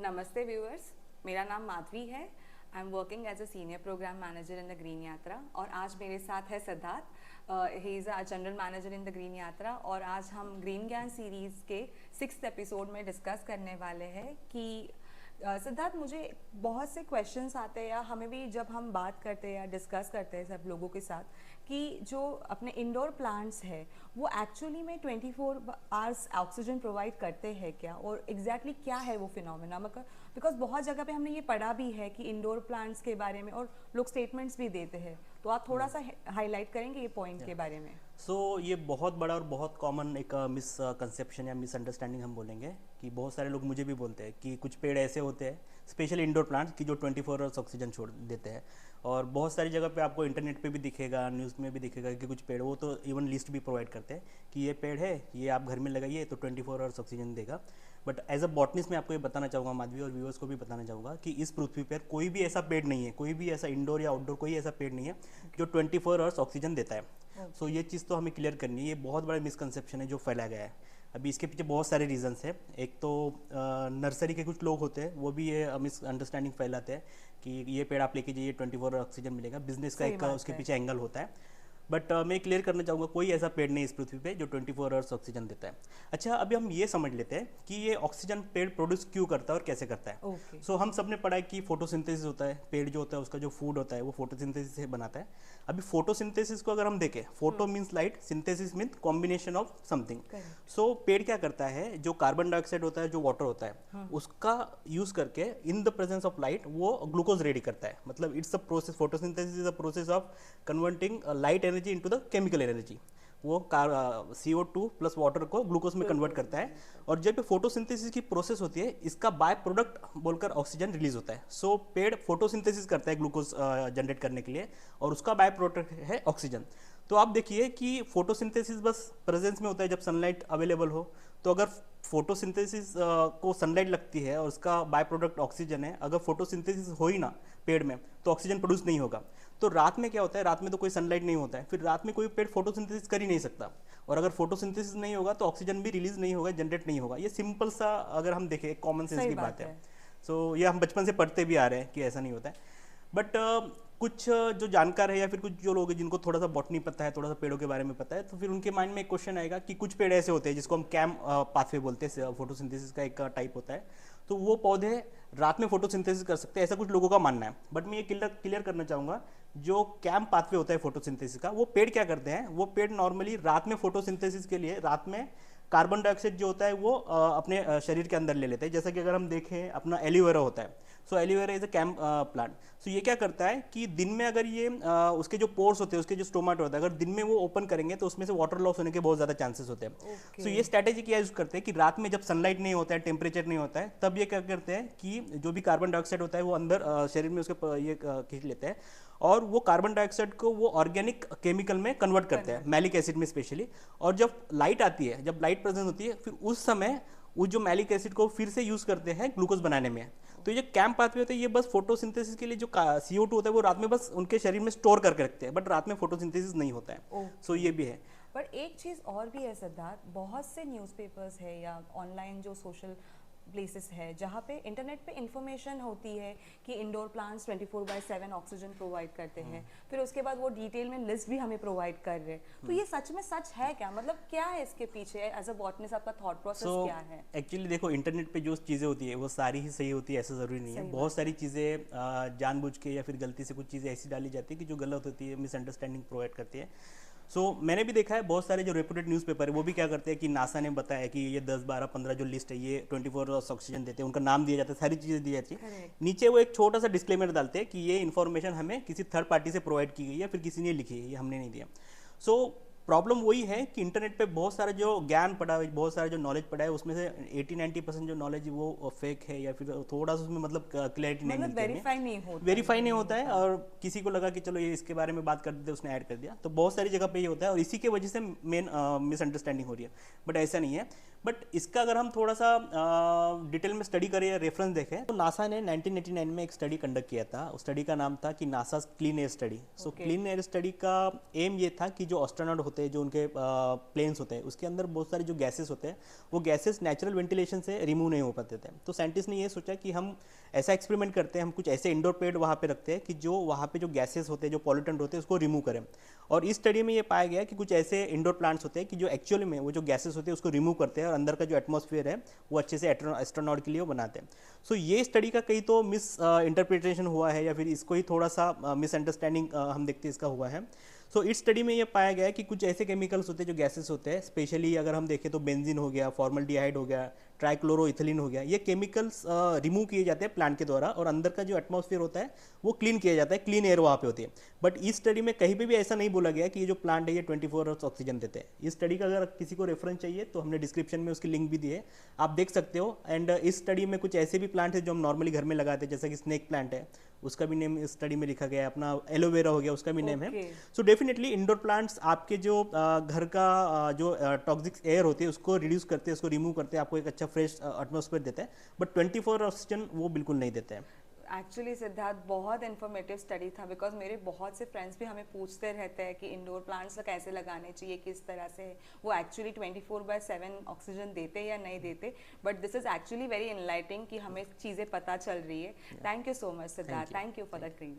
नमस्ते व्यूअर्स, मेरा नाम माधवी है। I am working as a senior programme manager in the Green Yatra और आज मेरे साथ है Siddharth. He is a general manager in the Green Yatra और आज हम ग्रीन ज्ञान सीरीज़ के 6th एपिसोड में डिस्कस करने वाले हैं कि सिद्धार्थ, मुझे बहुत से क्वेश्चंस आते हैं या हमें भी जब हम बात करते हैं या डिस्कस करते हैं सब लोगों के साथ कि जो अपने इंडोर प्लांट्स है वो एक्चुअली में 24 आवर्स ऑक्सीजन प्रोवाइड करते हैं क्या, और एग्जैक्टली क्या है वो फिनोमेना। मतलब बिकॉज बहुत जगह पे हमने ये पढ़ा भी है कि इंडोर प्लांट्स के बारे में और लोग स्टेटमेंट्स भी देते हैं, तो आप थोड़ा सा हाईलाइट करेंगे ये पॉइंट के बारे में। ये बहुत बड़ा और बहुत कॉमन एक मिसकंसेप्शन या मिसअंडरस्टैंडिंग हम बोलेंगे कि बहुत सारे लोग मुझे भी बोलते हैं कि कुछ पेड़ ऐसे होते हैं स्पेशली इंडोर प्लांट्स की जो 24 आवर्स ऑक्सीजन छोड़ देते हैं। और बहुत सारी जगह पे आपको इंटरनेट पे भी दिखेगा, न्यूज़ में भी दिखेगा कि कुछ पेड़ वो तो इवन लिस्ट भी प्रोवाइड करते हैं कि ये पेड़ है, ये आप घर में लगाइए तो 24 आवर्स ऑक्सीजन देगा। बट एज अ बॉटनिस्ट मैं आपको ये बताना चाहूँगा माधवी, और व्यूअर्स को भी बताना चाहूँगा कि इस पृथ्वी पर कोई भी ऐसा पेड़ नहीं है, कोई भी ऐसा इंडोर या आउटडोर कोई ऐसा पेड़ नहीं है जो 24 आवर्स ऑक्सीजन देता है। सो ये चीज़ तो हमें क्लियर करनी है। ये बहुत बड़ा मिसकंसेप्शन है जो फैलाया गया है। अभी इसके पीछे बहुत सारे रीजंस हैं। एक तो नर्सरी के कुछ लोग होते हैं वो भी ये मिसअंडरस्टैंडिंग फैलाते हैं कि ये पेड़ आप लेके जाइए 24 ऑक्सीजन मिलेगा। बिजनेस का एक उसके पीछे एंगल होता है। बट मैं क्लियर करना चाहूँगा कोई ऐसा पेड़ नहीं इस पृथ्वी पे जो 24 आवर्स ऑक्सीजन देता है। अच्छा, अभी हम ये समझ लेते हैं कि ये ऑक्सीजन पेड़ प्रोड्यूस क्यों करता है और कैसे करता है। सो हम सब ने पढ़ा है कि फोटोसिंथेसिस होता है। पेड़ जो होता है उसका जो फूड होता है वो फोटोसिंथेसिस से बनाता है। अभी फोटोसिंथेसिस को अगर हम देखें, photo means light, synthesis means combination of something. So पेड़ क्या करता है, जो कार्बन डाइऑक्साइड होता है, जो वाटर होता है, उसका यूज करके in the presence of light वो ग्लूकोज रेडी करता है। मतलब it's a process, photosynthesis is a process of converting light energy into the chemical energy. वो CO2 प्लस वाटर को ग्लूकोज में कन्वर्ट करता है। और जब फोटोसिंथेसिस की प्रोसेस होती है इसका बाय प्रोडक्ट बोलकर ऑक्सीजन रिलीज होता है। सो पेड़ फोटोसिंथेसिस करता है ग्लूकोज जनरेट करने के लिए और उसका बाय प्रोडक्ट है ऑक्सीजन। तो आप देखिए कि फोटोसिंथेसिस बस प्रेजेंस में होता है जब सनलाइट अवेलेबल हो। तो अगर फोटोसिंथेसिस को सनलाइट लगती है और उसका बाय प्रोडक्ट ऑक्सीजन है, अगर फोटोसिंथेसिस हो ही ना पेड़ में तो ऑक्सीजन प्रोड्यूस नहीं होगा। तो रात में क्या होता है, रात में तो कोई सनलाइट नहीं होता है, फिर रात में कोई पेड़ फोटोसिंथेसिस कर ही नहीं सकता। और अगर फोटोसिंथेसिस नहीं होगा तो ऑक्सीजन भी रिलीज नहीं होगा, जनरेट नहीं होगा। ये सिंपल सा अगर हम देखें कॉमन सेंस की बात है। सो ये हम बचपन से पढ़ते भी आ रहे हैं कि ऐसा नहीं होता है। बट कुछ जो जानकार है या फिर कुछ जो लोग हैं जिनको थोड़ा सा बॉटनी पता है, थोड़ा सा पेड़ों के बारे में पता है, तो फिर उनके माइंड में एक क्वेश्चन आएगा कि कुछ पेड़ ऐसे होते हैं जिसको हम कैम पाथवे बोलते हैं, फोटोसिंथेसिस का एक टाइप होता है। तो वो पौधे रात में फोटोसिंथेसिस कर सकते हैं, ऐसा कुछ लोगों का मानना है। बट मैं ये क्लियर करना चाहूँगा, जो कैम पाथवे होता है फोटोसिंथेसिस का, वो पेड़ क्या करते हैं, वो पेड़ नॉर्मली रात में फोटोसिंथेसिस के लिए रात में कार्बन डाइऑक्साइड जो होता है वो अपने शरीर के अंदर ले लेते हैं। जैसा कि अगर हम देखें अपना एलोवेरा होता है, so aloe vera is a CAM plant. So ये क्या करता है कि दिन में अगर ये उसके जो पोर्स होते हैं, उसके जो स्टोमाट होता है, अगर दिन में वो ओपन करेंगे तो उसमें से वाटर लॉस होने के बहुत ज़्यादा चांसेस होते हैं। सो ये स्ट्रैटेजी क्या यूज करते हैं कि रात में जब सनलाइट नहीं होता है, टेम्परेचर नहीं होता है, तब ये क्या करते हैं कि जो भी कार्बन डाइऑक्साइड होता है वो अंदर शरीर में उसके ये खींच लेते हैं और वो कार्बन डाइऑक्साइड को वो ऑर्गेनिक केमिकल में कन्वर्ट करते हैं, मैलिक एसिड में स्पेशली। और जब लाइट आती है, जब लाइट प्रेजेंट होती है, फिर उस समय वो जो मैलिक एसिड को फिर से यूज करते हैं ग्लूकोज बनाने में। तो ये कैम पाथवे होते हैं, ये बस फोटोसिंथेसिस के लिए जो CO2 होता है वो रात में बस उनके शरीर में स्टोर करके रखते हैं, बट रात में फोटोसिंथेसिस नहीं होता है। सो ये भी है। पर एक चीज़ और भी है सिद्धार्थ, बहुत से न्यूज़पेपर्स है या ऑनलाइन जो सोशल प्लेसेस है जहाँ पे इंटरनेट पे इंफॉर्मेशन होती है कि इंडोर प्लांट्स 24/7 ऑक्सीजन प्रोवाइड करते हैं, फिर उसके बाद वो डिटेल में लिस्ट भी हमें प्रोवाइड कर रहे हैं। तो ये सच में सच है क्या, मतलब क्या है इसके पीछे, एज अ बॉटनिस्ट आपका थॉट प्रोसेस क्या है? एक्चुअली देखो, इंटरनेट पे जो चीज़ें होती है वो सारी ही सही होती है ऐसा ज़रूरी नहीं है। बहुत सारी चीज़ें जानबूझ के या फिर गलती से कुछ चीज़ें ऐसी डाली जाती है कि जो गलत होती है, मिसअंडरस्टैंडिंग प्रोवाइड करती है। मैंने भी देखा है बहुत सारे जो रेपुटेड न्यूज़पेपर है वो भी क्या करते हैं कि नासा ने बताया कि ये 10, 12, 15 जो लिस्ट है ये 24 आवर्स ऑक्सीजन देते हैं, उनका नाम दिया जाता है, सारी चीज़ें दी जाती है। नीचे वो एक छोटा सा डिस्क्लेमर डालते हैं कि ये इन्फॉर्मेशन हमें किसी थर्ड पार्टी से प्रोवाइड की गई है, फिर किसी ने लिखी है, ये हमने नहीं दिया। प्रॉब्लम वही है कि इंटरनेट पे बहुत सारा जो ज्ञान पड़ा है, बहुत सारा जो नॉलेज पड़ा है, उसमें से 80-90% जो नॉलेज वो फेक है या फिर थोड़ा सा उसमें मतलब क्लैरिटी नहीं मिलती है, वेरीफाई नहीं होता है। और किसी को लगा कि चलो ये इसके बारे में बात कर देते, उसने ऐड कर दिया। तो बहुत सारी जगह पे ये होता है और इसी के वजह से मेन मिसअंडरस्टैंडिंग हो रही है। बट ऐसा नहीं है। बट इसका अगर हम थोड़ा सा डिटेल में स्टडी करें या रेफरेंस देखें तो नासा ने 1989 में एक स्टडी कंडक्ट किया था। उस स्टडी का नाम था कि NASA clean air study. Clean air study का एम ये था कि जो एस्ट्रोनॉट होते होते हैं, जो उनके प्लेन्स होते हैं, उसके अंदर बहुत सारे जो गैसेस होते हैं वो गैसेस नेचुरल वेंटिलेशन से रिमूव नहीं हो पाते थे। तो साइंटिस्ट ने ये सोचा कि हम ऐसा एक्सपेरिमेंट करते हैं, हम कुछ ऐसे इंडोर पेड़ वहाँ पे रखते हैं कि जो वहाँ पे जो गैसेस होते हैं, जो पॉल्यूटेंट होते हैं, उसको रिमूव करें। और इस स्टडी में ये पाया गया कि कुछ ऐसे इंडोर प्लांट्स होते हैं कि जो एक्चुअली में वो जो गैसेस होते हैं उसको रिमूव करते हैं और अंदर का जो एटमॉस्फेयर है वो अच्छे से एस्ट्रोनॉट के लिए वो बनाते हैं। सो ये स्टडी का कई तो मिस इंटरप्रिटेशन हुआ है या फिर इसको ही थोड़ा सा मिसअंडरस्टैंडिंग हम देखते हैं इसका हुआ है। सो इस स्टडी में ये पाया गया है कि कुछ ऐसे केमिकल्स होते हैं जो गैसेस होते हैं, स्पेशली अगर हम देखें तो बेंजीन हो गया, फॉर्मल्डिहाइड हो गया, ट्राइक्लोरोइथिलीन हो गया, ये केमिकल्स रिमूव किए जाते हैं प्लांट के द्वारा और अंदर का जो एटमॉस्फेयर होता है वो क्लीन किया जाता है, क्लीन एयर वहाँ पे होती है। बट इस स्टडी में कहीं पे भी ऐसा नहीं बोला गया कि ये जो प्लांट है ये 24 आवर्स ऑक्सीजन देते हैं। इस स्टडी का अगर किसी को रेफरेंस चाहिए तो हमने डिस्क्रिप्शन में उसकी लिंक भी दी है, आप देख सकते हो। एंड इस स्टडी में कुछ ऐसे भी प्लांट है जो हम नॉर्मली घर में लगाते हैं, जैसे कि स्नेक प्लांट है, उसका भी नेम इस स्टडी में लिखा गया है, अपना एलोवेरा हो गया उसका भी नेम है। सो डेफिनेटली इंडोर प्लांट्स आपके जो घर का जो टॉक्सिक एयर होती है उसको रिड्यूस करते हैं, उसको रिमूव करते हैं, आपको एक अच्छा फ्रेश एटमॉस्फेयर देते हैं, बट 24 ऑक्सीजन वो बिल्कुल नहीं देते हैं। एक्चुअली सिद्धार्थ बहुत इन्फॉर्मेटिव स्टडी था, बिकॉज मेरे बहुत से फ्रेंड्स भी हमें पूछते रहते हैं कि इंडोर प्लांट्स कैसे लगाने चाहिए, किस तरह से वो एक्चुअली 24/7 ऑक्सीजन देते या नहीं देते। But this is actually very enlightening कि हमें चीज़ें पता चल रही है। Thank you so much Siddharth, thank you for the green.